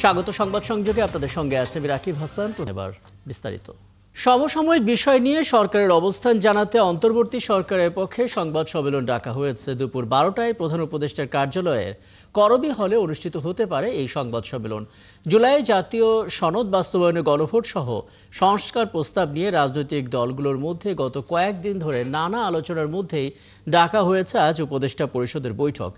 স্বাগত সংবাদ সংযোগে আপনাদের সঙ্গে আছে রাকিব হাসান। এবার বিস্তারিত। সমসাময়িক বিষয় নিয়ে সরকারের অবস্থান জানাতে অন্তর্বর্তী সরকারের পক্ষে সংবাদ সম্মেলন ডাকা হয়েছে। দুপুর 12টায় প্রধান উপদেষ্টার কার্যালয়ের করবি হলে অনুষ্ঠিত হতে পারে এই সংবাদ সম্মেলন। জুলাইয়ে জাতীয় সনদ বাস্তবায়নের গণভোট সহ সংস্কার প্রস্তাব নিয়ে রাজনৈতিক দলগুলোর মধ্যে গত কয়েকদিন ধরে নানা আলোচনার মধ্যেই ডাকা হয়েছে আজ উপদেষ্টা পরিষদের বৈঠক।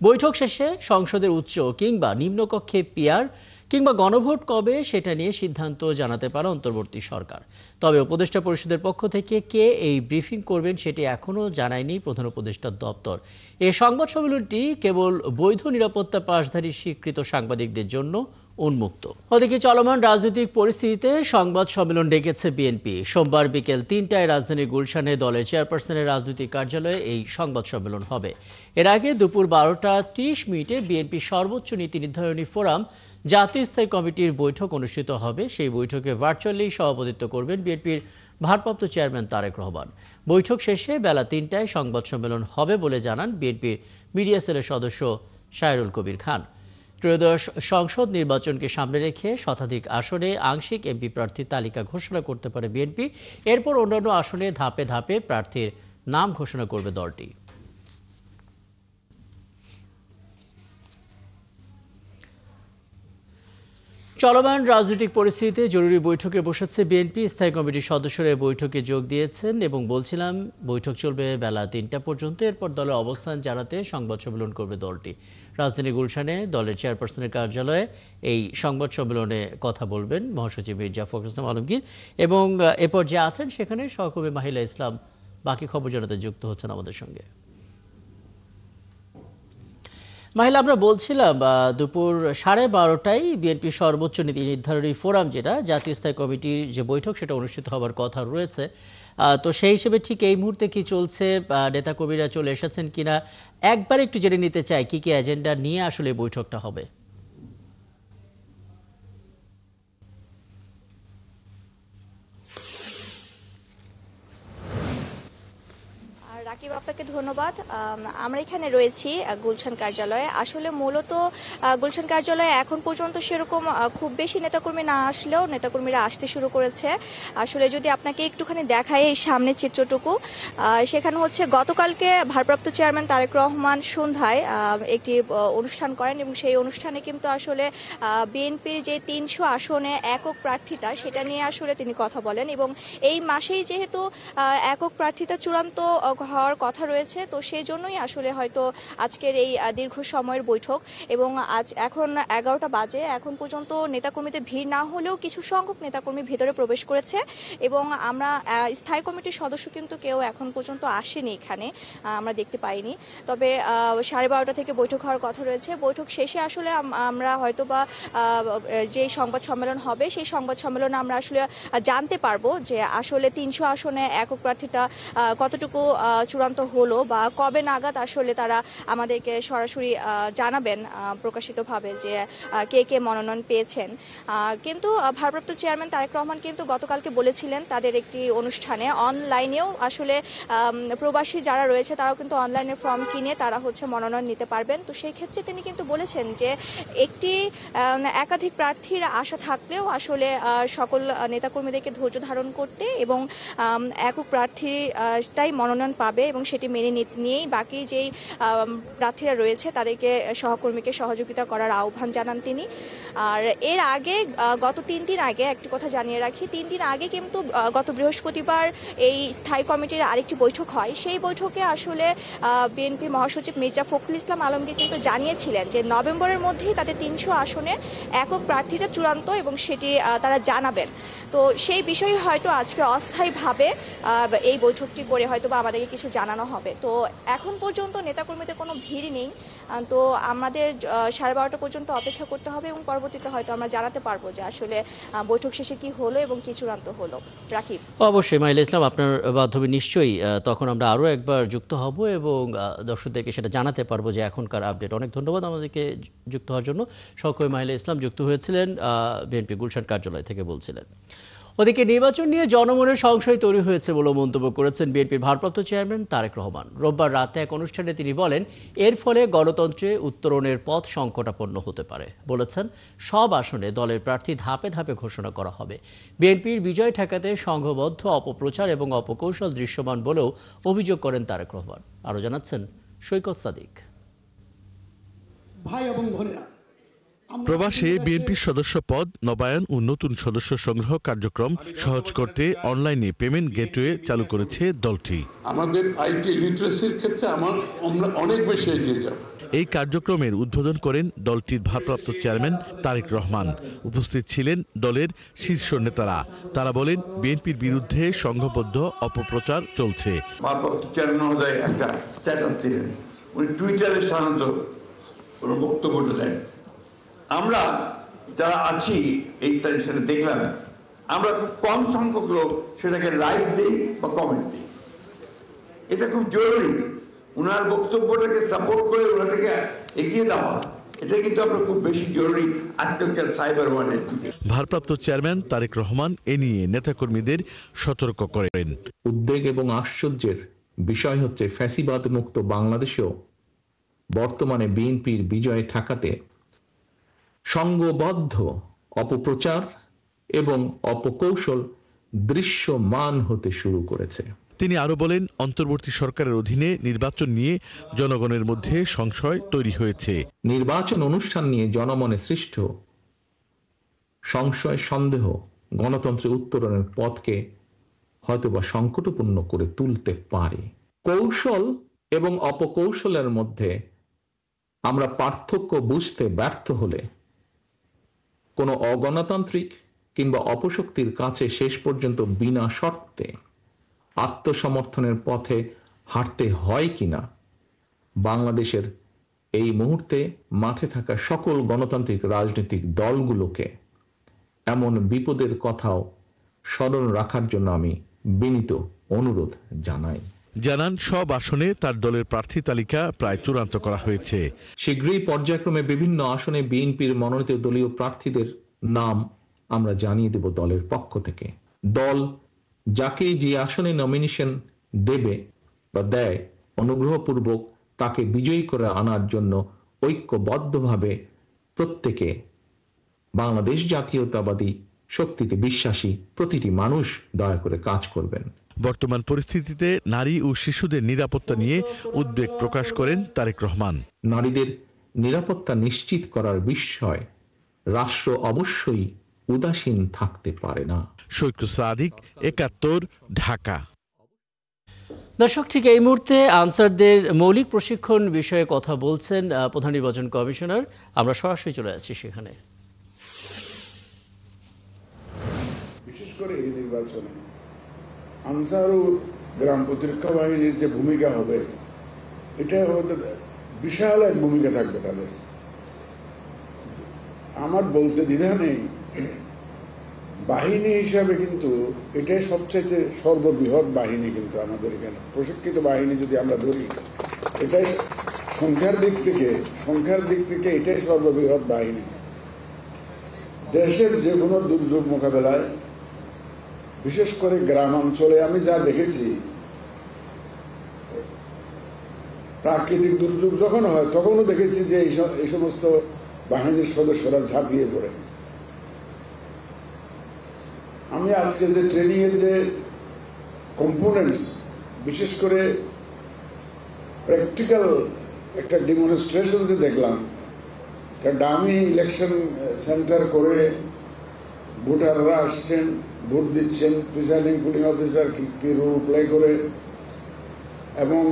বৈঠক শেষে সংসদের উচ্চ কিংবা নিম্নকক্ষে পিআর কিংবা গণভোট কবে সেটা নিয়ে সিদ্ধান্ত জানাতে পারে অন্তর্বর্তী সরকার। তবে উপদেষ্টা পরিষদের পক্ষ থেকে কে এই ব্রিফিং করবেন সেটি এখনও জানায়নি প্রধান উপদেষ্টার দপ্তর। এই সংবাদ সম্মেলনটি কেবল বৈধ নিরাপত্তা পাশধারী স্বীকৃত সাংবাদিকদের জন্য উন্মুক্ত। ওদিকে চলমান রাজনৈতিক পরিস্থিতিতে সংবাদ সম্মেলন ডেকেছে বিএনপি। সোমবার বিকেল 3টায় রাজধানীর গুলশানে দলের চেয়ারপারসনের রাজনৈতিক কার্যালয়ে এই সংবাদ সম্মেলন হবে। এর আগে দুপুর 12টা 30 বিএনপি সর্বোচ্চ নীতি নির্ধারণী ফোরাম জাতীয় স্থায়ী কমিটির বৈঠক অনুষ্ঠিত হবে। সেই বৈঠকে ভার্চুয়ালি সভাপতিত্ব করবেন বিএনপির ভারপ্রাপ্ত চেয়ারম্যান তারেক রহমান। বৈঠক শেষে বেলা 3টায় সংবাদ সম্মেলন হবে বলে জানান বিএনপির মিডিয়া সেলের সদস্য শায়রুল কবির খান। ত্রয়োদশ সংসদ নির্বাচনকে সামনে রেখে শতাধিক আসনে আংশিক এমপি প্রার্থীর তালিকা ঘোষণা করতে পারে বিএনপি। এরপর অন্যান্য আসনে ধাপে ধাপে প্রার্থীর নাম ঘোষণা করবে দলটি। চলমান রাজনৈতিক পরিস্থিতিতে জরুরি বৈঠকে বসেছে বিএনপি। স্থায়ী কমিটির সদস্যরা বৈঠকে যোগ দিয়েছেন এবং বলছিলাম বৈঠক চলবে বেলা 3টা পর্যন্ত। এরপর দলের অবস্থান জানাতে সংবাদ সম্মেলন করবে দলটি। রাজধানী গুলশানে দলের চেয়ারপারসনের কার্যালয়ে এই সংবাদ সম্মেলনে কথা বলবেন মহাসচিব মির্জা ফখরুল ইসলাম আলমগীর এবং এরপর যে আছেন সেখানে সহকর্মী মাহিলা ইসলাম বাকি খবর জানাতে যুক্ত হচ্ছেন আমাদের সঙ্গে। মাহিলা, আমরা বলছিলাম দুপুর 12:30টায় বিএনপি সর্বোচ্চ নীতি নির্ধারণী ফোরাম, যেটা জাতীয় স্থায়ী কমিটির যে বৈঠক, সেটা অনুষ্ঠিত হবার কথা রয়েছে। তো সেই হিসেবে ঠিক এই মুহূর্তে কি চলছে, নেতাকর্মীরা চলে এসেছেন কিনা একবার একটু জেনে নিতে চাই কি কি এজেন্ডা নিয়ে আসলে বৈঠকটা হবে। রাকিব, আপনাকে ধন্যবাদ। আমরা এখানে রয়েছি গুলশান কার্যালয়ে। আসলে মূলত গুলশান কার্যালয়ে এখন পর্যন্ত সেরকম খুব বেশি নেতাকর্মী না আসলেও নেতাকর্মীরা আসতে শুরু করেছে। আসলে যদি আপনাকে একটুখানি দেখাই এই সামনের চিত্রটুকু, সেখানে হচ্ছে গতকালকে ভারপ্রাপ্ত চেয়ারম্যান তারেক রহমান সন্ধ্যায় একটি অনুষ্ঠান করেন এবং সেই অনুষ্ঠানে কিন্তু আসলে বিএনপির যে 300 আসনে একক প্রার্থিতা, সেটা নিয়ে আসলে তিনি কথা বলেন এবং এই মাসেই যেহেতু একক প্রার্থিতা চূড়ান্ত হওয়ার কথা রয়েছে, তো সেই জন্যই আসলে হয়তো আজকের এই দীর্ঘ সময়ের বৈঠক। এবং আজ এখন 11টা বাজে, এখন পর্যন্ত নেতাকর্মীদের ভিড় না হলেও কিছু সংখ্যক নেতাকর্মী ভেতরে প্রবেশ করেছে এবং আমরা স্থায়ী কমিটির সদস্য কিন্তু কেউ এখন পর্যন্ত আসেনি এখানে, আমরা দেখতে পাইনি। তবে 12:30 থেকে বৈঠক হওয়ার কথা রয়েছে। বৈঠক শেষে আসলে আমরা হয়তো বা যে সংবাদ সম্মেলন হবে সেই সংবাদ সম্মেলনে আমরা আসলে জানতে পারবো যে আসলে 300 আসনে একক প্রার্থীটা কতটুকু চূড়ান্ত হলো বা কবে নাগাদ আসলে তারা আমাদেরকে সরাসরি জানাবেন প্রকাশিতভাবে যে কে কে মনোনয়ন পেয়েছেন। কিন্তু ভারপ্রাপ্ত চেয়ারম্যান তারেক রহমান কিন্তু গতকালকে বলেছিলেন তাদের একটি অনুষ্ঠানে অনলাইনেও আসলে প্রবাসী যারা রয়েছে তারাও কিন্তু অনলাইনে ফর্ম কিনে তারা হচ্ছে মনোনয়ন নিতে পারবেন। তো সেই ক্ষেত্রে তিনি কিন্তু বলেছেন যে একটি একাধিক প্রার্থীর আশা থাকলেও আসলে সকল নেতাকর্মীদেরকে ধৈর্য ধারণ করতে এবং একক প্রার্থীটাই মনোনয়ন পাবে এবং সেটি মেনে নিয়েই বাকি যেই প্রার্থীরা রয়েছে তাদেরকে সহকর্মীকে সহযোগিতা করার আহ্বান জানান তিনি। আর এর আগে গত 3 দিন আগে একটি কথা জানিয়ে রাখি, 3 দিন আগে কিন্তু গত বৃহস্পতিবার এই স্থায়ী কমিটির আরেকটি বৈঠক হয়। সেই বৈঠকে আসলে বিএনপি মহাসচিব মির্জা ফখরুল ইসলাম আলমগীর কিন্তু জানিয়েছিলেন যে নভেম্বরের মধ্যেই তাদের 300 আসনের একক প্রার্থীটা চূড়ান্ত এবং সেটি তারা জানাবেন। তো সেই বিষয়ে হয়তো আজকে অস্থায়ীভাবে এই বৈঠকটি করে হয়তো বা আমাদেরকে কিছু জানানো হবে। তো এখন পর্যন্ত নেতাকর্মীদের কোনো ভিড় নেই, তো আমাদের 12:30 পর্যন্ত অপেক্ষা করতে হবে এবং পরবর্তীতে হয়তো আমরা জানাতে পারবো যে আসলে বৈঠক শেষে কি হলো এবং কি চূড়ান্ত হলো। রাকিব, অবশ্যই মাহিলা ইসলাম, আপনার মাধ্যমে নিশ্চয়ই তখন আমরা আরও একবার যুক্ত হব এবং দর্শকদেরকে সেটা জানাতে পারবো যে এখনকার আপডেট। অনেক ধন্যবাদ আমাদেরকে যুক্ত হওয়ার জন্য। সহকর্মী মাহিলা ইসলাম যুক্ত হয়েছিলেন বিএনপি গুলশান কার্যালয় থেকে বলছিলেন। ওদিকে নির্বাচন নিয়ে জনমনের সংশয় তৈরি হয়েছে বলে মন্তব্য করেছেন বিএনপির ভারপ্রাপ্ত চেয়ারম্যান তারেক রহমান। রোববার রাতে এক অনুষ্ঠানে তিনি বলেন, এর ফলে গণতন্ত্রে উত্তরণের পথ সংকটাপন্ন হতে পারে। বলেছেন, সব আসনে দলের প্রার্থী ধাপে ধাপে ঘোষণা করা হবে। বিএনপির বিজয় ঠেকাতে সংঘবদ্ধ অপপ্রচার এবং অপকৌশল দৃশ্যমান বলেও অভিযোগ করেন তারেক রহমান। আরও জানাচ্ছেন সৈকত সাদিক। ভাই এবং বোনেরা, প্রবাসে বিএনপির সদস্য পদ নবায়ন ও নতুন সদস্য সংগ্রহ কার্যক্রম সহজ করতে অনলাইনে পেমেন্ট গেটওয়ে চালু করেছে দলটি। আমাদের আইটি লিটারেসির ক্ষেত্রে আমরা অনেক বেশি এগিয়ে যাব। এই কার্যক্রমের উদ্বোধন করেন দলটির ভারপ্রাপ্ত চেয়ারম্যান তারেক রহমান। উপস্থিত ছিলেন দলের শীর্ষ নেতারা। তারা বলেন, বিএনপির বিরুদ্ধে সংঘবদ্ধ অপপ্রচার চলছে। ভারপ্রাপ্ত চেয়ারম্যান মহোদয় একটা স্ট্যাটাস দিলেন, উনি টুইটারে সাধারণত কোনো বক্তব্যটা দেন। আমরা যারা আছি এইটা সেটা দেখলাম, আমরা খুব কম সংখ্যক লোক সেটাকে লাইক দিই বা কমেন্ট দিই। এটা খুব জরুরি, ওনার বক্তব্যটাকে সাপোর্ট করে ওনাটাকে এগিয়ে দেওয়া, এটা কিন্তু আমরা খুব বেশি জরুরি আজকালকার সাইবার ওয়ার্ল্ডের যুগে। ভারপ্রাপ্ত চেয়ারম্যান তারেক রহমান এ নিয়ে নেতাকর্মীদের সতর্ক করেন। উদ্বেগ এবং আশ্চর্যের বিষয় হচ্ছে, ফ্যাসিবাদ মুক্ত বাংলাদেশেও বর্তমানে বিএনপির বিজয় ঠেকাতে সংঘবদ্ধ অপপ্রচার এবং অপকৌশল দৃশ্যমান হতে শুরু করেছে। তিনি আরো বলেন, অন্তর্বর্তী সরকারের অধীনে নির্বাচন নিয়ে জনগণের মধ্যে সংশয় তৈরি হয়েছে। নির্বাচন অনুষ্ঠান নিয়ে জনমনে সৃষ্ট সংশয় সন্দেহ গণতন্ত্রের উত্তরণের পথকে হয়তোবা সংকটপূর্ণ করে তুলতে পারে। কৌশল এবং অপকৌশলের মধ্যে আমরা পার্থক্য বুঝতে ব্যর্থ হলে কোনো অগণতান্ত্রিক কিংবা অপশক্তির কাছে শেষ পর্যন্ত বিনা শর্তে আত্মসমর্থনের পথে হাঁটতে হয় কিনা, বাংলাদেশের এই মুহূর্তে মাঠে থাকা সকল গণতান্ত্রিক রাজনৈতিক দলগুলোকে এমন বিপদের কথাও স্মরণ রাখার জন্য আমি বিনীত অনুরোধ জানাই। জানান, সব আসনে তার দলের প্রার্থী তালিকা প্রায় চূড়ান্ত করা হয়েছে। শীঘ্রই পর্যায়ক্রমে বিভিন্ন আসনে বিএনপির মনোনীত দলীয় প্রার্থীদের নাম আমরা জানিয়ে দেব দলের পক্ষ থেকে। দল যাকেই যে আসনে নমিনেশন দেবে বা দেয়, অনুগ্রহপূর্বক তাকে বিজয়ী করে আনার জন্য ঐক্যবদ্ধভাবে প্রত্যেকে বাংলাদেশ জাতীয়তাবাদী শক্তিতে বিশ্বাসী প্রতিটি মানুষ দয়া করে কাজ করবেন। বর্তমান পরিস্থিতিতে নারী ও শিশুদের নিরাপত্তা নিয়ে উদ্বেগ প্রকাশ করেন তারেক রহমান। নারীদের নিরাপত্তা নিশ্চিত করার বিষয়ে রাষ্ট্র অবশ্যই উদাসীন থাকতে পারে না। সৈকত সাদিক, ৭১, ঢাকা। দর্শক, ঠিক এই মুহূর্তে আনসারদের মৌলিক প্রশিক্ষণ বিষয়ে কথা বলছেন প্রধান নির্বাচন কমিশনার। আমরা সরাসরি চলে যাচ্ছি সেখানে। বিশেষ করে এই নির্বাচনে আনসার ও গ্রাম প্রতিরক্ষা বাহিনীর যে ভূমিকা হবে, এটা হয়তো বিশাল এক ভূমিকা থাকবে তাদের। আমার বলতে দ্বিধা নেই, বাহিনী হিসাবে কিন্তু এটাই সবচেয়ে সর্ববৃহৎ বাহিনী। কিন্তু আমাদের এখানে প্রশিক্ষিত বাহিনী যদি আমরা ধরি, এটাই সংখ্যার দিক থেকে এটাই সর্ববৃহৎ বাহিনী। দেশের যে কোনো দুর্যোগ মোকাবেলায়, বিশেষ করে গ্রাম অঞ্চলে আমি যা দেখেছি, প্রাকৃতিক দুর্যোগ যখন হয় তখনও দেখেছি যে এই সমস্ত বাহিনীর সদস্যরা ঝাঁপিয়ে পড়ে। আমি আজকে যে ট্রেনিং এর যে কম্পোনেন্টস, বিশেষ করে প্র্যাকটিক্যাল একটা ডেমনস্ট্রেশন যে দেখলাম, একটা ডামি ইলেকশন সেন্টার করে ভোটাররা আসছেন, ভোট দিচ্ছেন, প্রিসাইডিং পুলিং অফিসার কি রোল প্লে করে, এবং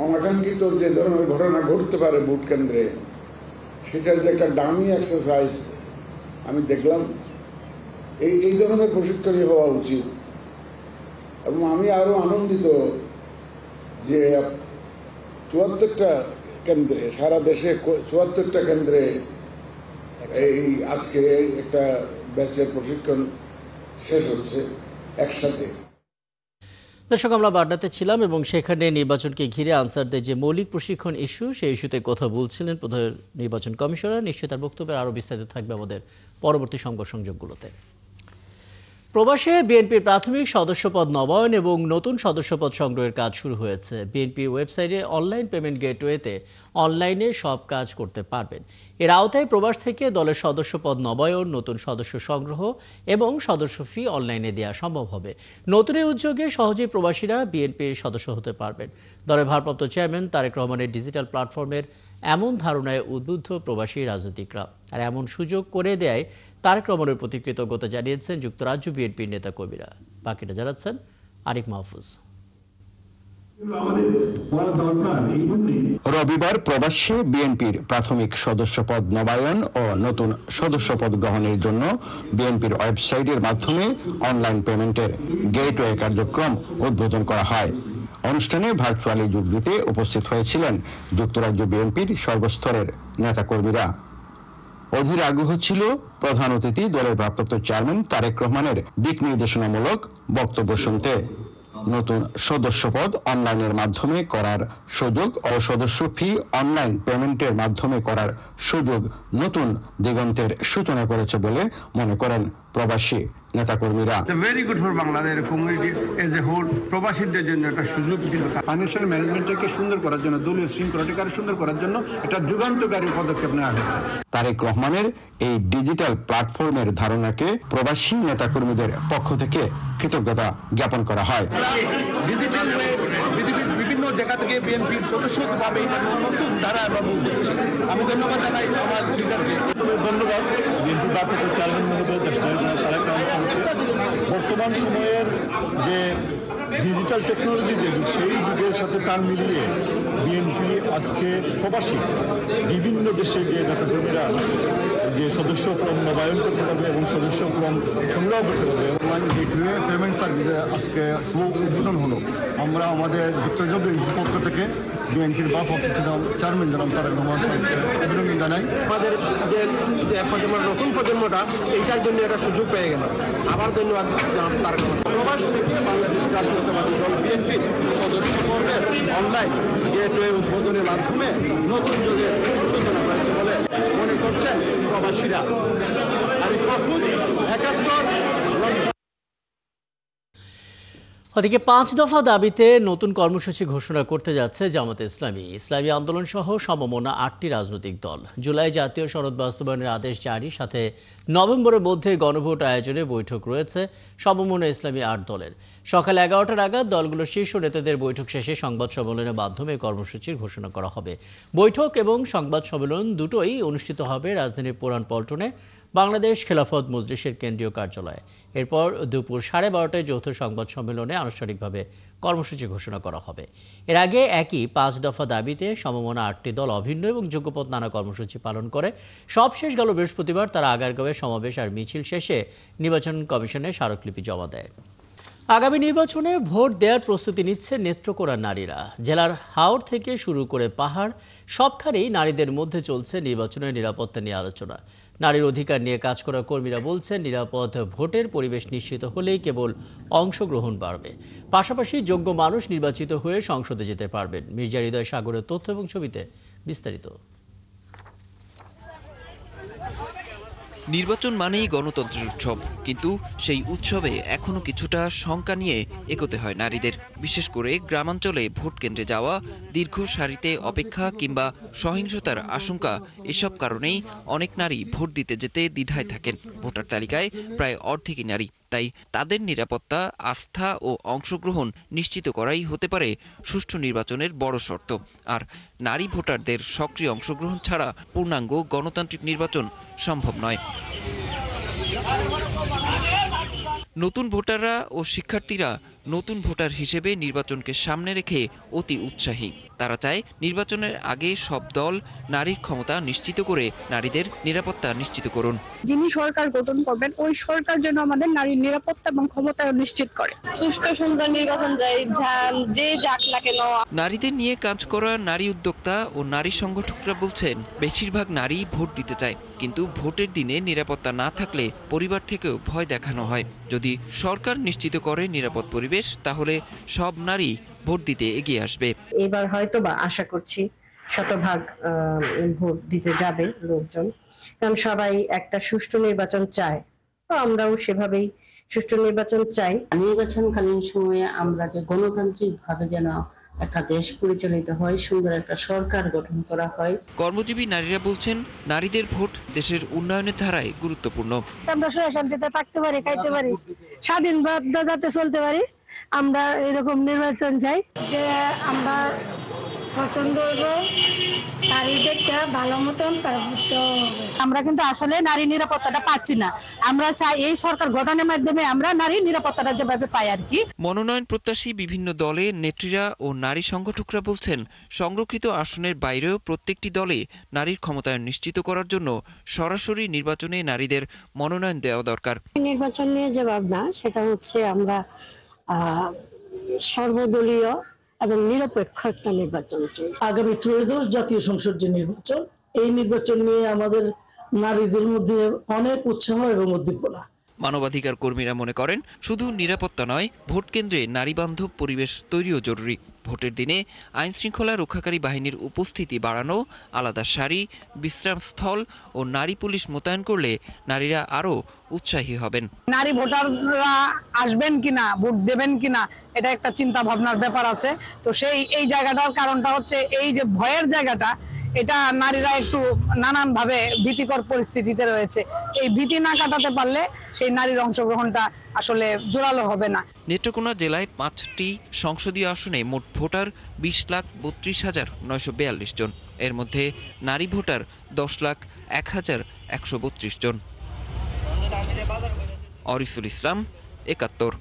অনাকাঙ্ক্ষিত যে ধরনের ঘটনা ঘটতে পারে ভোট কেন্দ্রে, সেটার যে একটা ডামি এক্সারসাইজ আমি দেখলাম। এই ধরনের প্রশিক্ষণই হওয়া উচিত। এবং আমি আরো আনন্দিত যে ৭৪টা কেন্দ্রে, সারা দেশে ৭৪টা কেন্দ্রে এই আজকে একটা ব্যাচের প্রশিক্ষণ শেষ হচ্ছে একসাথে। দর্শক, আমরা বাড্ডাতে ছিলাম এবং সেখানে নির্বাচনকে ঘিরে আনসারদের যে মৌলিক প্রশিক্ষণ ইস্যু, সেই ইস্যুতে কথা বলছিলেন প্রধান নির্বাচন কমিশনার। নিশ্চয়ই তার বক্তব্যের আরও বিস্তারিত থাকবে আমাদের পরবর্তী সংবাদ সংযোগগুলোতে। প্রবাসে বিএনপির প্রাথমিক সদস্যপদ নবায়ন এবং নতুন সদস্যপদ সংগ্রহের কাজ শুরু হয়েছে। বিএনপি ওয়েবসাইটে অনলাইন পেমেন্ট গেটওয়েতে অনলাইনে সব কাজ করতে পারবেন। এর আওতায় প্রবাস থেকে দলের সদস্যপদ নবায়ন, নতুন সদস্য সংগ্রহ এবং সদস্য ফি অনলাইনে দেওয়া সম্ভব হবে। নতুন এই উদ্যোগে সহজেই প্রবাসীরা বিএনপির সদস্য হতে পারবেন। দলের ভারপ্রাপ্ত চেয়ারম্যান তারেক রহমানের ডিজিটাল প্ল্যাটফর্মের এমন ধারণায় উদ্বুদ্ধ প্রবাসী রাজনীতিকরা। আর এমন সুযোগ করে দেয় তারেক রহমানের প্রতি কৃতজ্ঞতা জানিয়েছেন যুক্তরাজ্য বিএনপির নেতাকর্মীরা। বাকিটা জানাচ্ছেন আরিফ মাহফুজ। রবিবার প্রবাসী বিএনপির প্রাথমিক সদস্যপদ নবায়ন ও নতুন সদস্যপদ গ্রহণের জন্য বিএনপির ওয়েবসাইটের মাধ্যমে অনলাইন পেমেন্টের গেটওয়ে কার্যক্রম উদ্বোধন করা হয়। অনুষ্ঠানে ভার্চুয়ালি যোগ দিতে উপস্থিত হয়েছিলেন যুক্তরাজ্য বিএনপির সর্বস্তরের নেতাকর্মীরা। অধীর আগ্রহ ছিল প্রধান অতিথি দলের ভারপ্রাপ্ত চেয়ারম্যান তারেক রহমানের দিক নির্দেশনামূলক বক্তব্য শুনতে। নতুন সদস্যপদ অনলাইনের মাধ্যমে করার সুযোগ ও সদস্য ফি অনলাইন পেমেন্টের মাধ্যমে করার সুযোগ নতুন দিগন্তের সূচনা করেছে বলে মনে করেন প্রবাসী নেতাকর্মীরা। Very good for Bangladesh community as a whole. প্রবাসীদের জন্য একটা সুযোগ দিল। ফাইন্যান্সিয়াল ম্যানেজমেন্টটাকে সুন্দর করার জন্য, দলীয় শৃঙ্খলাটাকে আরো সুন্দর করার জন্য এটা যুগান্তকারী পদক্ষেপ নেওয়া হয়েছে। তারেক রহমানের এই ডিজিটাল প্ল্যাটফর্মের ধারণাকে প্রবাসী নেতাকর্মীদের পক্ষ থেকে কৃতজ্ঞতা জ্ঞাপন করা হয়। ডিজিটাল বিভিন্ন জায়গা থেকে বিএনপির সদস্য পাবে, এটা নতুন ধারা আমরা বুঝতে পারছি। আমি ধন্যবাদ জানাই আমার লিডারকে। ধন্যবাদ বিএনপির ভারপ্রাপ্ত চেয়ারম্যান মহোদয় তারেক রহমান সাহেবকে। বর্তমান সময়ের যে ডিজিটাল টেকনোলজি যে যুগ, সেই যুগের সাথে তাল মিলিয়ে বিএনপি আজকে প্রবাসী বিভিন্ন দেশের যে নেতাকর্মীরা যে সদস্য ফর্ম নবায়ন করতে পারবে এবং সদস্য ফর্ম সংগ্রহ করতে পারবে। অনলাইন গেটওয়ে পেমেন্ট সার্ভিসে আজকে শুভ উদ্বোধন হলো। আমরা আমাদের যুক্তরাজ্য বিএনপির পক্ষ থেকে বিএনপির ভারপ্রাপ্ত চেয়ারম্যান জনাব তারেক রহমান সাহেবকে অভিনন্দন জানাই। আমাদের যে নতুন প্রজন্মটা এইটার জন্য একটা সুযোগ পেয়ে গেল। আবার ধন্যবাদ জনাব তারেক রহমান। প্রবাস থেকে বাংলাদেশ জাতীয়তাবাদী দল বিএনপির সদস্য পর্বের অনলাইন গেটওয়ে উদ্বোধনের মাধ্যমে নতুন যুগের সূচনা করেছে বলে মনে করছেন প্রবাসীরা। আরিফ মাহফুজ, ৭১, লন্ডন। ওদিকে ৫ দফা দাবিতে নতুন কর্মসূচি ঘোষণা করতে যাচ্ছে জামাতে ইসলামী। ইসলামী আন্দোলন সহ সমমনা ৮টি রাজনৈতিক দল। জুলাই জাতীয় সনদ বাস্তবায়নের আদেশ জারির সাথে নভেম্বরের মধ্যে গণভোট আয়োজনে বৈঠক রয়েছে সমমনা ইসলামী ৮ দলের। সকাল ১১টা নাগাদ দলগুলোর শীর্ষ নেতাদের বৈঠক শেষে সংবাদ সম্মেলনের মাধ্যমে কর্মসূচির ঘোষণা করা হবে। বৈঠক এবং সংবাদ সম্মেলন দুটোই অনুষ্ঠিত হবে রাজধানীর পুরান পল্টনে বাংলাদেশ খেলাফত মজলিসের কেন্দ্রীয় কার্যালয়ে। এরপর দুপুর 12:30টায় যৌথ সংবাদ সম্মেলনে আনুষ্ঠানিকভাবে কর্মসূচি ঘোষণা করা হবে। এর আগে একই ৫ দফা দাবিতে সমমনা ৮টি দল অভিন্ন এবং যোগ্যপথ নানা কর্মসূচি পালন করে। সবশেষ গেল বৃহস্পতিবার তারা আগারগাঁওয়ে সমাবেশ আর মিছিল শেষে নির্বাচন কমিশনে স্মারকলিপি জমা দেয়। আগামী নির্বাচনে ভোট দেওয়ার প্রস্তুতি নিচ্ছে নেত্রকোনার নারীরা। জেলার হাওড় থেকে শুরু করে পাহাড় সবখানেই নারীদের মধ্যে চলছে নির্বাচনের নিরাপত্তা নিয়ে আলোচনা। নারীর অধিকার নিয়ে কাজ করা কর্মীরা বলছেন, নিরাপদ ভোটের পরিবেশ নিশ্চিত হলেই কেবল অংশগ্রহণ বাড়বে। পাশাপাশি যোগ্য মানুষ নির্বাচিত হয়ে সংসদে যেতে পারবেন। মির্জা হৃদয় সাগরের তথ্য এবং ছবিতে বিস্তারিত। নির্বাচন মানেই গণতন্ত্রের উৎসব, কিন্তু সেই উৎসবে এখনো কিছুটা শঙ্কা নিয়ে এগোতে হয় নারীদের। বিশেষ করে গ্রামাঞ্চলে ভোট কেন্দ্রে যাওয়া, দীর্ঘ সারিতে অপেক্ষা কিংবা সহিংসতার আশঙ্কা, এসব কারণেই অনেক নারী ভোট দিতে যেতে দ্বিধায় থাকেন। ভোটার তালিকায় প্রায় অর্ধেকই নারী। তাই তাদের নিরাপত্তা, আস্থা ও অংশগ্রহণ নিশ্চিত করাই হতে পারে সুষ্ঠু নির্বাচনের বড় শর্ত। আর নারী ভোটারদের সক্রিয় অংশগ্রহণ ছাড়া পূর্ণাঙ্গ গণতান্ত্রিক নির্বাচন সম্ভব নয়। নতুন ভোটাররা ও শিক্ষার্থীরা নতুন ভোটার হিসেবে নির্বাচনকে সামনে রেখে অতি উৎসাহী। তারা চায় নির্বাচনের আগে সব দল নারীর ক্ষমতা নিশ্চিত করে নারীদের নিরাপত্তা নিশ্চিত করুন। যিনি সরকার গঠন করবেন ওই সরকার যেন আমাদের নারীর নিরাপত্তা এবং ক্ষমতা নিশ্চিত করে। সুষ্ঠু সুন্দর নির্বাচন যে যাক না কেন। নারীদের নিয়ে কাজ করা নারী উদ্যোক্তা ও নারী সংগঠকরা বলছেন, বেশিরভাগ নারী ভোট দিতে চায়, কিন্তু ভোটের দিনে নিরাপত্তা না থাকলে পরিবার থেকেও ভয় দেখানো হয়। যদি সরকার নিশ্চিত করে নিরাপদ পরিবেশ, তাহলে সব নারী ভোট দিতে এগিয়ে আসবে। এবার হয়তো বা আশা করছি শতভাগ ভোট দিতে যাবে লোকজন, কারণ সবাই একটা সুষ্ঠু নির্বাচন চায়। তো আমরাও সেভাবেই সুষ্ঠু নির্বাচন চাই। নির্বাচনকালীন সময়ে আমরা যে গণতান্ত্রিক ভাবে যেন একটা দেশ পরিচালিত হয়, সুন্দর একটা সরকার গঠন করা হয়। কর্মজীবী নারীরা বলছেন, নারীদের ভোট দেশের উন্নয়নের ধারায় গুরুত্বপূর্ণ। আমরা শান্তিতে থাকতে পারি, খাইতে পারি, স্বাধীনভাবে যাতে চলতে পারি, আমরা এরকম নির্বাচন চাই। যে আমরা পছন্দ হইব নারীদেরকে ভালো মতন আমরা কিন্তু আসলে নারী নিরাপত্তাটা পাচ্ছি না। আমরা চাই এই সরকার গঠনের মাধ্যমে আমরা নারী নিরাপত্তাটা যেভাবে পাই আর কি। মনোনয়ন প্রত্যাশী বিভিন্ন দলে নেত্রীরা ও নারী সংগঠকরা বলছেন, সংরক্ষিত আসনের বাইরেও প্রত্যেকটি দলে নারীর ক্ষমতায়ন নিশ্চিত করার জন্য সরাসরি নির্বাচনে নারীদের মনোনয়ন দেওয়া দরকার। নির্বাচন নিয়ে যে ভাবনা, সেটা হচ্ছে আমরা সর্বদলীয় এবং নিরপেক্ষ একটা নির্বাচন চাই। আগামী ত্রয়োদশ জাতীয় সংসদ যে নির্বাচন, এই নির্বাচন নিয়ে আমাদের নারীদের মধ্যে অনেক উৎসাহ এবং উদ্দীপনা। মানবাধিকার কর্মীরা মনে করেন, শুধু নিরাপত্তা নয়, ভোট কেন্দ্রে নারী বান্ধব পরিবেশ তৈরিও জরুরি। ভোটের দিনে আইন শৃঙ্খলা রক্ষাকারী বাহিনীর উপস্থিতি বাড়ানো, আলাদা সারি, বিশ্রামস্থল ও নারী পুলিশ মোতায়েন করলে নারীরা আরও উৎসাহী হবেন। নারী ভোটাররা আসবেন কিনা, ভোট দেবেন কিনা, এটা একটা চিন্তা ভাবনার ব্যাপার আছে। তো এই জায়গাটার কারণটা হচ্ছে এই যে ভয়ের জায়গাটা, এটা নারীরা একটু নানান ভাবে ভীতিকর পরিস্থিতিতে রয়েছে। এই ভীতি না কাটাতে পারলে সেই নারীর অংশগ্রহণটা আসলে জোরালো হবে না। নেত্রকোনা জেলায় 5টি সংসদীয় আসনে মোট ভোটার 20,32,942 জন। এর মধ্যে নারী ভোটার 10,01,132 জন। অরিসুল ইসলাম, 71।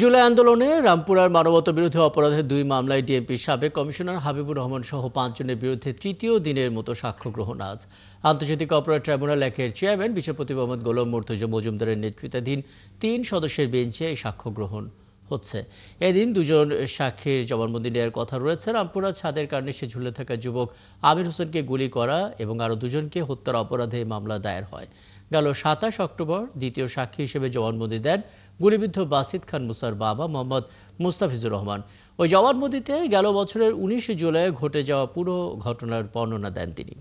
জুলাই আন্দোলনে রামপুরার মানবতা বিরোধী অপরাধের 2 মামলায় ডিএমপির সাবেক কমিশনার হাবিবুর রহমান সহ 5 জনের বিরুদ্ধে তৃতীয় দিনের মতো সাক্ষ্য গ্রহণ আজ। আন্তর্জাতিক অপরাধ ট্রাইব্যুনাল একের চেয়ারম্যান বিচারপতি মোহাম্মদ গোলাম মুর্তজা মজুমদারের নেতৃত্বাধীন 3 সদস্যের বেঞ্চে এই সাক্ষ্য গ্রহণ হচ্ছে। এদিন 2 জন সাক্ষীর জবানবন্দি নেওয়ার কথা রয়েছে। রামপুরা ছাদের কার্নিশে ঝুলে থাকা যুবক আমির হোসেনকে গুলি করা এবং আরও 2 জনকে হত্যার অপরাধে মামলা দায়ের হয়। গেল 27 অক্টোবর দ্বিতীয় সাক্ষী হিসেবে জবানবন্দি দেন গুলিবিদ্ধ বাসিত খান মুসার বাবা মোহাম্মদ মুস্তাফিজুর রহমান। ওই জবানবন্দিতে গেল বছরের 19 জুলাই ঘটে যাওয়া পুরো ঘটনার বর্ণনা দেন তিনি।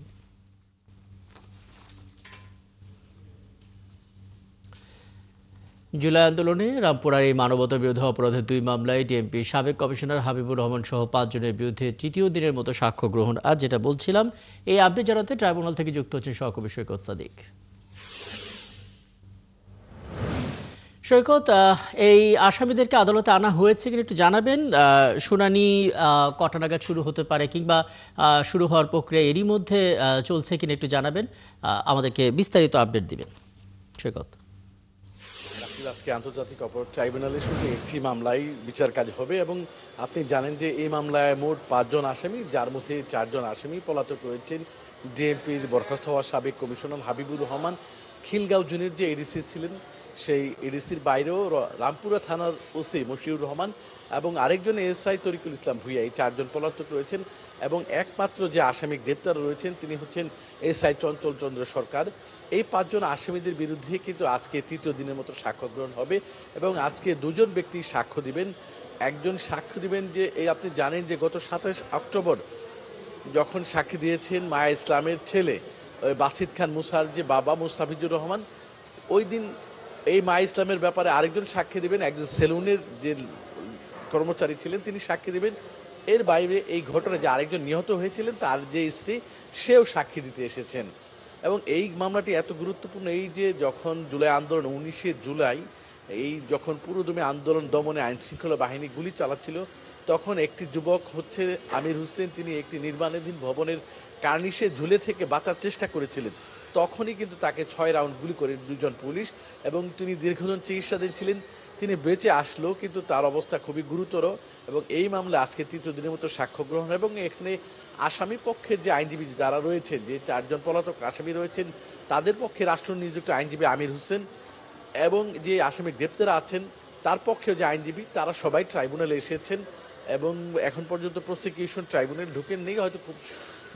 জুলাই আন্দোলনে রামপুরার এই মানবতা বিরোধী অপরাধের 2 মামলায় ডিএমপির সাবেক কমিশনার হাবিবুর রহমান সহ 5 জনের বিরুদ্ধে তৃতীয় দিনের মতো সাক্ষ্য গ্রহণ আজ। যেটা বলছিলাম, এই আপডেট জানাতে ট্রাইব্যুনাল থেকে যুক্ত হচ্ছেন সহকর্মী সৈকত সাদিক। সৈকত, এই আসামিদেরকে আদালতে আনা হয়েছে কিনা একটু জানাবেন। শুনানি কটা নাগাদ শুরু হতে পারে কিংবা শুরু হওয়ার প্রক্রিয়া এরই মধ্যে চলছে কিনা একটু জানাবেন, আমাদেরকে বিস্তারিত আপডেট দিবেন সৈকত। আজকে আন্তর্জাতিক অপরাধ ট্রাইব্যুনালের শুধু একটি মামলায় বিচার কাজ হবে এবং আপনি জানেন যে এই মামলায় মোট 5 জন আসামি, যার মধ্যে 4 জন আসামি পলাতক রয়েছেন। ডিএমপির বরখাস্ত হওয়া সাবেক কমিশনার হাবিবুর রহমান, খিলগাঁও জুনের যে এডিসি ছিলেন, সেই এডিসির বাইরেও রামপুরা থানার ওসি মশিউর রহমান এবং আরেকজন এএসআই তরিকুল ইসলাম ভুইয়া, এই 4 জন পলাতক রয়েছেন। এবং একমাত্র যে আসামি গ্রেপ্তার রয়েছেন তিনি হচ্ছেন এসআই চঞ্চল চন্দ্র সরকার। এই 5 জন আসামিদের বিরুদ্ধে কিন্তু আজকে তৃতীয় দিনের মতো সাক্ষ্য গ্রহণ হবে এবং আজকে 2 জন ব্যক্তি সাক্ষ্য দিবেন। একজন সাক্ষ্য দিবেন যে এই আপনি জানেন যে গত 27 অক্টোবর যখন সাক্ষী দিয়েছেন মায়া ইসলামের ছেলে বাসিত খান মুসার যে বাবা মুস্তাফিজুর রহমান, ওই দিন এই মায়া ইসলামের ব্যাপারে আরেকজন সাক্ষী দিবেন, একজন সেলুনের যে কর্মচারী ছিলেন তিনি সাক্ষী দিবেন। এর বাইরে এই ঘটনায় যে আরেকজন নিহত হয়েছিলেন তার যে স্ত্রী, সেও সাক্ষী দিতে এসেছেন। এবং এই মামলাটি এত গুরুত্বপূর্ণ, এই যে যখন জুলাই আন্দোলন 19 জুলাই এই যখন পুরোদমে আন্দোলন দমনে আইন শৃঙ্খলা বাহিনী গুলি চালাচ্ছিল, তখন একটি যুবক হচ্ছে আমির হোসেন, তিনি একটি নির্মাণাধীন ভবনের কার্নিশে ঝুলে থেকে বাঁচার চেষ্টা করেছিলেন। তখনই কিন্তু তাকে 6 রাউন্ড গুলি করে 2 জন পুলিশ এবং তিনি দীর্ঘদিন চিকিৎসাধীন ছিলেন। তিনি বেঁচে আসলো কিন্তু তার অবস্থা খুবই গুরুতর। এবং এই মামলা আজকে তৃতীয় দিনের মতো সাক্ষ্য গ্রহণ এবং এখানে আসামি পক্ষের যে আইনজীবী যারা রয়েছেন, যে 4 জন পলাতক আসামি রয়েছেন, তাদের পক্ষে রাষ্ট্র নিযুক্ত আইনজীবী আমির হোসেন এবং যে আসামি গ্রেপ্তার আছেন তার পক্ষেও যে আইনজীবী, তারা সবাই ট্রাইব্যুনালে এসেছেন এবং এখন পর্যন্ত প্রসিকিউশন ট্রাইব্যুনালে ঢুকেন নেই। হয়তো খুব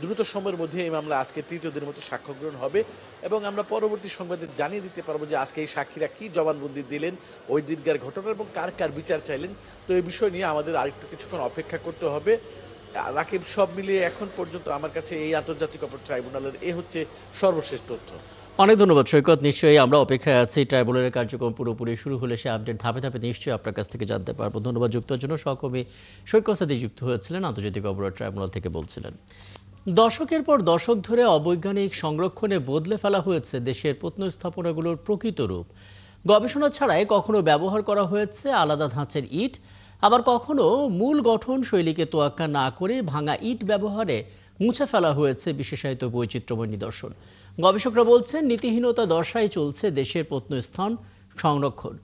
দ্রুত সময়ের মধ্যে এই মামলা আজকে তৃতীয় দিনের মতো সাক্ষ্য গ্রহণ হবে এবং আমরা পরবর্তী সংবাদে জানিয়ে দিতে পারবো যে আজকে এই সাক্ষীরা কী জবানবন্দি দিলেন ওই দিনকার ঘটনা এবং কার কার বিচার চাইলেন। তো এই বিষয় নিয়ে আমাদের আরেকটু কিছুক্ষণ অপেক্ষা করতে হবে। রাকিব, সব মিলিয়ে এখন পর্যন্ত আমার কাছে এই আন্তর্জাতিক অপরাধ ট্রাইব্যুনালের এ হচ্ছে সর্বশেষ তথ্য। অনেক ধন্যবাদ সৈকত। নিশ্চয়ই আমরা অপেক্ষায় আছি ট্রাইব্যুনালের কার্যক্রম পুরোপুরি শুরু হলে সে আপডেট ধাপে ধাপে নিশ্চয়ই আপনার কাছ থেকে জানতে পারবো। ধন্যবাদ যুক্ত হওয়ার জন্য। সহকর্মী সৈকত সাদি যুক্ত হয়েছিলেন আন্তর্জাতিক অপরাধ ট্রাইব্যুনাল থেকে বলছিলেন। দশকের পর দশক ধরে অবৈজ্ঞানিক সংরক্ষণে বদলে ফেলা হয়েছে দেশের প্রত্নস্থাপনাগুলোর প্রকৃত রূপ। গবেষণা ছাড়াই কখনো ব্যবহার করা হয়েছে আলাদা ধাঁচের ইট, আবার কখনো মূল গঠন শৈলীকে তোয়াক্কা না করে ভাঙা ইট ব্যবহারে মুছে ফেলা হয়েছে বিশেষায়িত বৈচিত্র্যময় নিদর্শন। গবেষকরা বলছেন নীতিহীনতা দশায় চলছে দেশের প্রত্নস্থান সংরক্ষণ।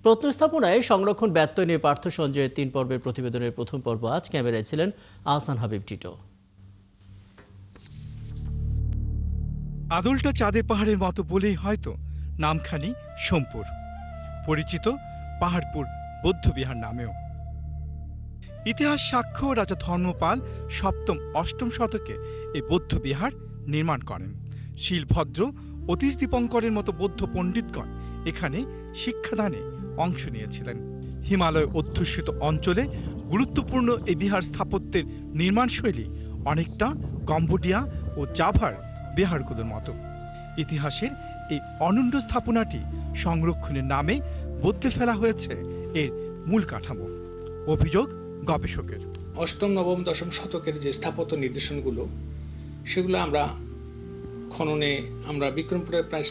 প্রত্নস্থাপনায় সংরক্ষণ ব্যত্যয় নিয়ে পার্থ সঞ্জয়ের 3 পর্বের প্রতিবেদনের প্রথম পর্ব আজ। ক্যামেরায় ছিলেন আহসান হাবিব টিটো। আদলটা চাঁদের পাহাড়ের মতো বলেই হয়তো নামখানি সোমপুর, পরিচিত পাহাড়পুর বৌদ্ধবিহার নামেও। ইতিহাস সাক্ষ্য রাজা ধর্মপাল 7ম-8ম শতকে এই বৌদ্ধবিহার নির্মাণ করেন। শিলভদ্র, অতীশ দীপঙ্করের মতো বৌদ্ধ পণ্ডিতগণ এখানে শিক্ষাদানে অংশ নিয়েছিলেন। হিমালয় অধ্যুষিত অঞ্চলে গুরুত্বপূর্ণ এই বিহার স্থাপত্যের নির্মাণশৈলী অনেকটা কম্বোডিয়া ও জাভার বিহারগুলোর মতো। ইতিহাসের এই অনন্য স্থাপনাটি সংরক্ষণের নামে বদলে ফেলা হয়েছে এর মূল কাঠামো। অভিযোগ গবেষকের। 8ম, 9ম, 10ম শতকের যে স্থাপত্য নিদর্শনগুলো, সেগুলো আমরা খননে আমরা বিক্রমপুরে প্রায়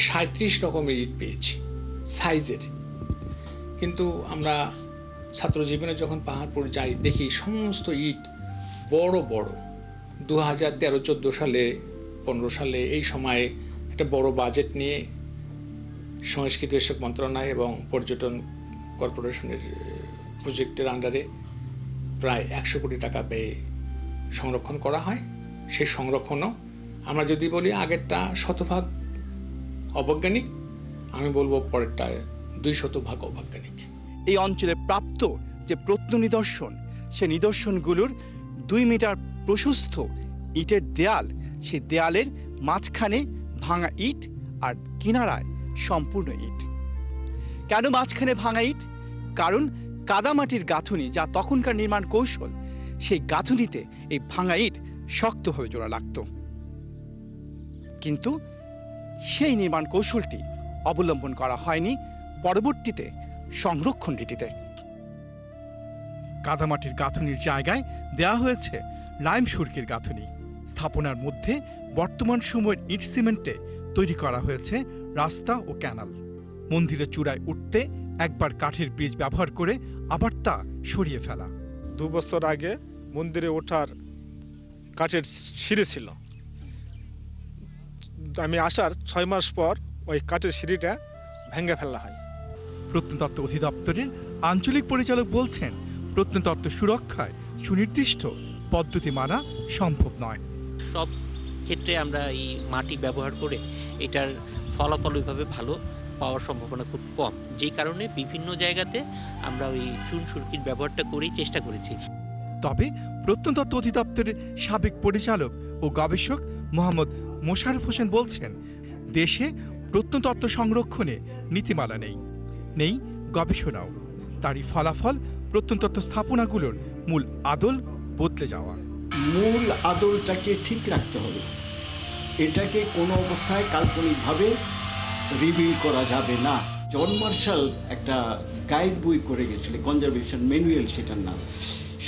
37 রকমের ইট পেয়েছি সাইজের। কিন্তু আমরা ছাত্র জীবনে যখন পাহাড়পুর যাই দেখি সমস্ত ইট বড় বড়। 2013-14 সালে 15 সালে এই সময়ে একটা বড় বাজেট নিয়ে সংস্কৃতি বিষয়ক মন্ত্রণালয় এবং পর্যটন কর্পোরেশনের প্রজেক্টের আন্ডারে প্রায় 100 কোটি টাকা ব্যয়ে সংরক্ষণ করা হয়। সেই সংরক্ষণও আমরা যদি বলি আগেরটা 100% অবৈজ্ঞানিক, আমি বলবো পরেরটায় 200% অবৈজ্ঞানিক। এই অঞ্চলে প্রাপ্ত যে প্রত্ন নিদর্শন, সে নিদর্শনগুলোর 2 মিটার প্রশস্ত ইটের দেয়াল, সেই দেয়ালের মাঝখানে ভাঙা ইট আর কিনারায় সম্পূর্ণ ইট। কেন মাঝখানে ভাঙা ইট? কারণ কাদামাটির গাঁথুনি, যা তখনকার নির্মাণ কৌশল, সেই গাঁথুনিতে এই ভাঙা ইট শক্তভাবে জোড়া লাগত। কিন্তু সেই নির্মাণ কৌশলটি অবলম্বন করা হয়নি পরবর্তীতে সংরক্ষণ রীতিতে। কাদামাটির গাঁথুনির জায়গায় দেয়া হয়েছে লাইম সুরকির গাঁথুনি। স্থাপনার মধ্যে বর্তমান সময়ের ইট সিমেন্টে তৈরি করা হয়েছে রাস্তা ও ক্যানাল। মন্দিরের চূড়ায় উঠতে একবার কাঠের ব্রিজ ব্যবহার করে আবার তা সরিয়ে ফেলা। 2 বছর আগে মন্দিরে ওঠার কাঠের সিঁড়ি ছিল, আমি আসার 6 মাস পর ওই কাঠের সিঁড়িটা ভেঙে ফেলা হয়। প্রত্নতত্ত্ব অধিদপ্তরের আঞ্চলিক পরিচালক বলছেন, প্রত্নতত্ত্ব সুরক্ষায় সুনির্দিষ্ট পদ্ধতি মানা সম্ভব নয়। সব ক্ষেত্রে আমরা এই মাটি ব্যবহার করে এটার ফলাফল ওইভাবে ভালো পাওয়ার সম্ভাবনা খুব কম, যেই কারণে বিভিন্ন জায়গাতে আমরা ওই চুন সুরকির ব্যবহারটা করেই চেষ্টা করেছি। তবে প্রত্নতত্ত্ব অধিদপ্তরের সাবেক পরিচালক ও গবেষক মোহাম্মদ মোশাররফ হোসেন বলছেন, দেশে প্রত্নতত্ত্ব সংরক্ষণে নীতিমালা নেই গবেষণাও। তারই ফলাফল প্রত্নতত্ত্ব স্থাপনাগুলোর মূল আদল বদলে যাওয়া। মূল আদলটাকে ঠিক রাখতে হবে, এটাকে কোনো অবস্থায় কাল্পনিকভাবে রিভিল করা যাবে না। জন মার্শাল একটা গাইড বই করে গেছিল, কনজারভেশন ম্যানুয়াল সেটার নাম,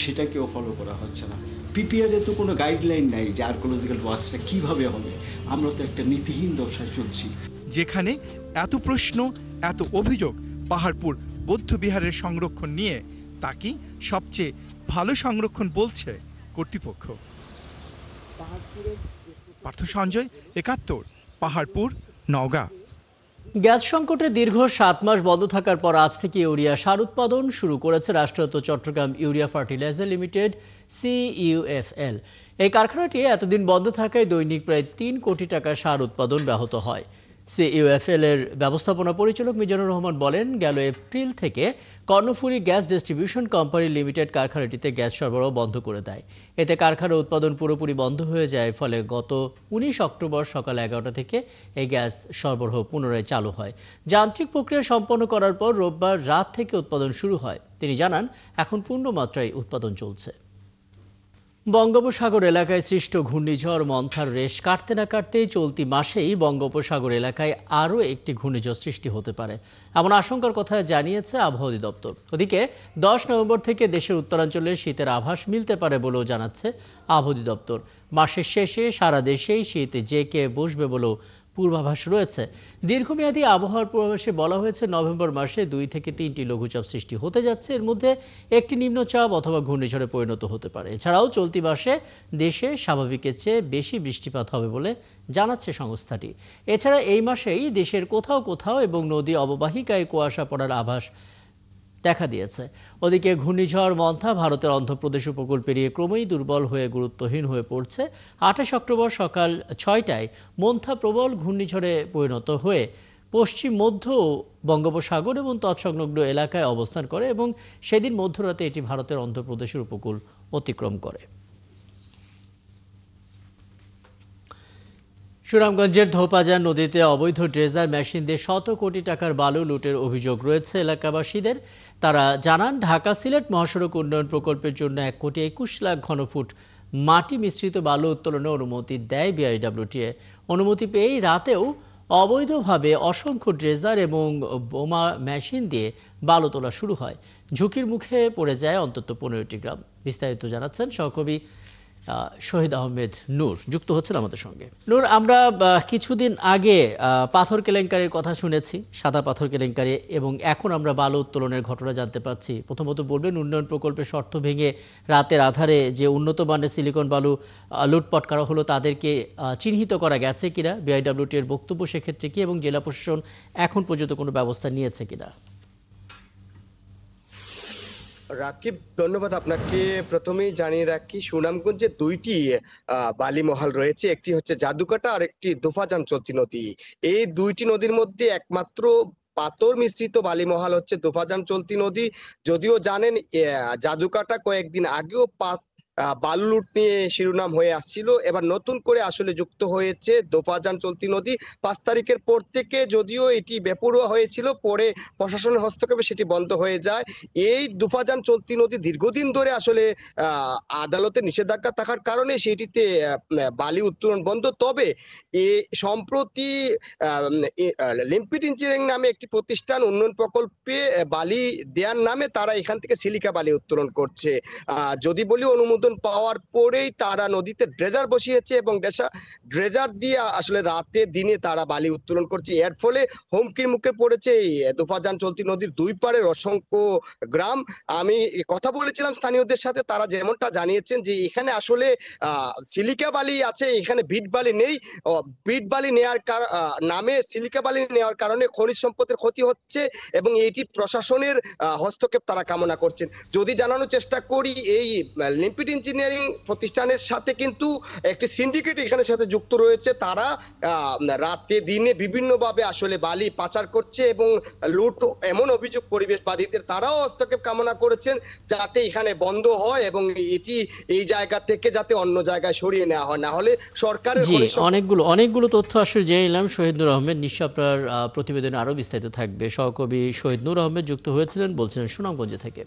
সেটাকেও ফলো করা হচ্ছে না। পিপিআরে তো কোনো গাইডলাইন নাই যে আর্কোলজিক্যাল ওয়ার্কসটা কীভাবে হবে। আমরা তো একটা নীতিহীন দশায় চলছি। যেখানে এত প্রশ্ন, এত অভিযোগ পাহাড়পুর বৌদ্ধবিহারের সংরক্ষণ নিয়ে, তাকে সবচেয়ে ভালো সংরক্ষণ বলছে কর্তৃপক্ষ। পার্থ সঞ্জয়, 71, পাহাড়পুর, নওগাঁ। গ্যাস সংকটে দীর্ঘ 7 মাস বন্ধ থাকার পর আজ থেকে ইউরিয়া সার উৎপাদন শুরু করেছে রাষ্ট্রায়ত্ত Chattogram urea fertiliser limited CUFL। এই কারখানাটি এতদিন বন্ধ থাকায় দৈনিক প্রায় 3 কোটি টাকা সার উৎপাদন ব্যাহত হয়। CUFL এর ব্যবস্থাপনা পরিচালক মিজানুর রহমান বলেন, গেল এপ্রিল থেকে Karnaphuli gas distribution company limited কারখানাটিতে গ্যাস সরবরাহ বন্ধ করে দেয়। এতে কারখানার উৎপাদন পুরোপুরি বন্ধ হয়ে যায়। ফলে গত 19 অক্টোবর সকাল 11টা থেকে এই গ্যাস সরবরাহ পুনরায় চালু হয়। যান্ত্রিক প্রক্রিয়া সম্পন্ন করার পর রোববার রাত থেকে উৎপাদন শুরু হয়। তিনি জানান, এখন পূর্ণ মাত্রায় উৎপাদন চলছে। বঙ্গোপসাগর এলাকায় সৃষ্ট ঘূর্ণিঝড় মন্থার রেশ কাটতে না কাটতেই চলতি মাসেই বঙ্গোপসাগর এলাকায় আরও একটি ঘূর্ণিঝড় সৃষ্টি হতে পারে এমন আশঙ্কার কথা জানিয়েছে আবহাওয়া অধিদপ্তর। ওদিকে 10 নভেম্বর থেকে দেশের উত্তরাঞ্চলে শীতের আভাস মিলতে পারে বলেও জানাচ্ছে আবহাওয়া অধিদপ্তর। মাসের শেষে সারা দেশেই শীত জেঁকে বসবে বলেও পূর্বাভাস রয়েছে। দীর্ঘমেয়াদী আবহাওয়ার পূর্বাভাসে বলা হয়েছে নভেম্বর মাসে 2 থেকে 3টি লঘুচাপ সৃষ্টি হতে যাচ্ছে, এর মধ্যে একটি নিম্নচাপ অথবা ঘূর্ণিঝড়ে পরিণত হতে পারে। এছাড়াও চলতি মাসে দেশে স্বাভাবিকের চেয়ে বেশি বৃষ্টিপাত হবে বলে জানাচ্ছে সংস্থাটি। এছাড়া এই মাসেই দেশের কোথাও কোথাও এবং নদী অববাহিকায় কুয়াশা পড়ার আভাস দেখা দিয়েছে। ওদিকে ঘূর্ণিঝড় মন্থা ভারতের অন্ধ্রপ্রদেশ উপকূল পেরিয়ে ক্রমেই দুর্বল হয়ে গুরুত্বহীন হয়ে পড়ছে। 28 অক্টোবর সকাল 6টায় মন্থা প্রবল ঘূর্ণিঝড়ে পরিণত হয়ে পশ্চিম মধ্য বঙ্গোপসাগর এবং তৎসংলগ্ন এলাকায় অবস্থান করে এবং সেদিন মধ্যরাতে এটি ভারতের অন্ধ্রপ্রদেশের উপকূল অতিক্রম করে। সুনামগঞ্জের ধোপাজান নদীতে অবৈধ ড্রেজার মেশিন দিয়ে শত কোটি টাকার বালু লুটের অভিযোগ রয়েছে এলাকাবাসীদের। তারা জানান, ঢাকা সিলেট মহাসড়ক উন্নয়ন প্রকল্পের জন্য 1,21,00,000 ঘনফুট মাটি মিশ্রিত বালু উত্তোলনের অনুমতি দেয় বিআইডব্লিউটিএ। অনুমতি পেয়েই রাতেও অবৈধভাবে অসংখ্য ড্রেজার এবং বোমা মেশিন দিয়ে বালু তোলা শুরু হয়। ঝুঁকির মুখে পড়ে যায় অন্তত 15টি গ্রাম। বিস্তারিত জানাচ্ছেন সহকবি শহীদ আহমেদ নূর, যুক্ত হচ্ছেন আমাদের সঙ্গে। নূর, আমরা কিছুদিন আগে পাথর কেলেঙ্কারির কথা শুনেছি, সাদা পাথর কেলেঙ্কারি, এবং এখন আমরা বালু উত্তোলনের ঘটনা জানতে পাচ্ছি। প্রথমত বলবেন, উন্নয়ন প্রকল্পের শর্ত ভেঙে রাতের আধারে যে উন্নত মানের সিলিকন বালু লুটপাট করা হলো তাদেরকে চিহ্নিত করা গেছে কিনা, বিআইডব্লিউটি এর বক্তব্য সেক্ষেত্রে কি, এবং জেলা প্রশাসন এখন পর্যন্ত কোনো ব্যবস্থা নিয়েছে কিনা? রাকিব, ধন্যবাদ আপনাকে। প্রথমেই জানিয়ে রাখি, সুনামগঞ্জে 2টি বালি মহল রয়েছে, একটি হচ্ছে জাদুকাটা আর একটি দোফাজান চলতি নদী। এই 2টি নদীর মধ্যে একমাত্র পাথর মিশ্রিত বালি মহল হচ্ছে দোফাজান চলতি নদী। যদিও জানেন, জাদুকাটা কয়েকদিন আগেও বালু লুট নিয়ে শিরোনাম হয়ে আসছিল, এবার নতুন করে আসলে যুক্ত হয়েছে দোফাজান চলতি নদী। 5 তারিখের পর থেকে যদিও এটি বেপরোয়া হয়েছিল, পরে প্রশাসনের হস্তক্ষেপে সেটি বন্ধ হয়ে যায়। এই দোফাজান চলতি নদী দীর্ঘদিন ধরে আসলে আদালতে নিষেধাজ্ঞা থাকার কারণে সেটিতে বালি উত্তোলন বন্ধ। তবে সম্প্রতি লিম্পিড ইঞ্জিনিয়ারিং নামে একটি প্রতিষ্ঠান উন্নয়ন প্রকল্পে বালি দেওয়ার নামে তারা এখান থেকে সিলিকা বালি উত্তোলন করছে। যদি বলি, অনুমোদন পাওয়ার পরেই তারা নদীতে ড্রেজার বসিয়েছে এবং ড্রেজার দিয়ে আসলে রাতে দিনে তারা বালি উত্তোলন করছে। এর ফলে হুমকির মুখে পড়েছে এই দোফাজান চলতি নদীর 2 পারের অসংখ্য গ্রাম। আমি কথা বলেছিলাম স্থানীয়দের সাথে, তারা যেমনটা জানিয়েছেন যে এখানে আসলে সিলিকা বালি আছে, এখানে বিট বালি নেই। বিট বালি নেওয়ার নামে সিলিকা বালি নেওয়ার কারণে খনিজ সম্পদের ক্ষতি হচ্ছে এবং এটি প্রশাসনের হস্তক্ষেপ তারা কামনা করছেন। যদি জানানোর চেষ্টা করি, এই লিম্পিড ইঞ্জিনিয়ারিং প্রতিষ্ঠানের সাথে কিন্তু একটি সিন্ডিকেট এখানে সাথে যুক্ত রয়েছে। তারা রাতে দিনে বিভিন্নভাবে আসলে বালি পাচার করছে এবং লুট, এমন অভিযোগ পরিবেশবাদীদের। তারাও হস্তক্ষেপ কামনা করেছেন যাতে এখানে বন্ধ হয় এবং এটি এই জায়গা থেকে যাতে অন্য জায়গায় সরিয়ে নেওয়া হয়, না হলে সরকারের অনেকগুলো তথ্য আসলে জেনে নিলাম। শহীদ নূর আহমেদ, নিশ্চয় আপনার প্রতিবেদনে আরো বিস্তারিত থাকবে। সহকবি শহীদ নূর আহমেদ যুক্ত হয়েছিলেন, বলছিলেন সুনামগঞ্জ থেকে।